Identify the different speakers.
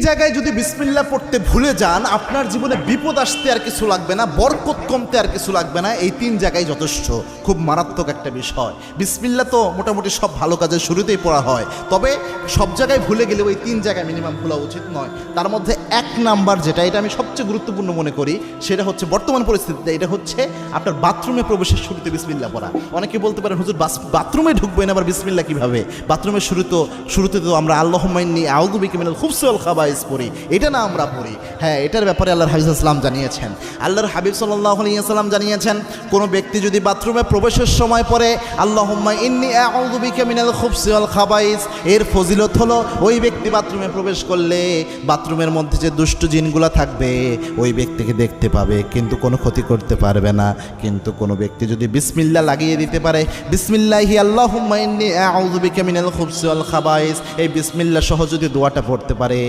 Speaker 1: জায়গায় যদি বিসমিল্লাহ পড়তে ভুলে যান, আপনার জীবনে বিপদ আসতে আর কিছু লাগবে না, বরকত কমতে আর কিছু লাগবে না। এই 3 জায়গায় যথেষ্ট। খুব মারাত্মক একটা বিষয়। বিসমিল্লাহ তো মোটামুটি সব ভালো কাজের শুরুতেই পড়া হয়, তবে সব জায়গায় ভুলে গেলেও এই 3 জায়গায় মিনিমাম ভুলা উচিত নয়। তার মধ্যে 1 নাম্বার যেটা, এটা আমি সবচেয়ে গুরুত্বপূর্ণ মনে করি, সেটা হচ্ছে বর্তমান পরিস্থিতিতে এটা হচ্ছে আপনার বাথরুমে প্রবেশের শুরুতে বিসমিল্লাহ পড়া। অনেকে বলতে পারেন, হুজুর বাথরুমে ঢুকবেন আবার বিসমিল্লাহ কিভাবে? বাথরুমের শুরুতে তো আমরা আল্লাহুম্মা ইন্নী আউযু বিকা মিনাল খুবসি ওয়াল খাবাইস পড়ি, এটা না আমরা পড়ি। হ্যাঁ, এটার ব্যাপারে আল্লাহর হাবিব সাল্লাল্লাহু আলাইহি ওয়াসাল্লাম জানিয়েছেন। আল্লাহর হাবিব সাল্লাল্লাহু আলাইহি ওয়াসাল্লাম জানিয়েছেন, কোনো ব্যক্তি যদি বাথরুমে প্রবেশের সময় পড়ে আল্লাহুম্মা ইন্নী আউযু বিকা মিনাল খুবসি ওয়াল খাবাইস, এর ফজিলত হলো ওই ব্যক্তি বাথরুমে প্রবেশ করলে বাথরুমের মধ্যে যে দুষ্ট জিনগুলো থাকবে ওই ব্যক্তিকে দেখতে পাবে, কিন্তু কোনো ক্ষতি করতে পারবে না। কিন্তু কোনো ব্যক্তি যদি বিসমিল্লাহ লাগিয়ে দিতে পারে, বিসমিল্লাহি আল্লাহুম্মা ইন্নী আউযু বিকা মিনাল খুবসি ওয়াল খাবাইস, এই বিসমিল্লাহ সহ যদি দোয়াটা পড়তে পারে,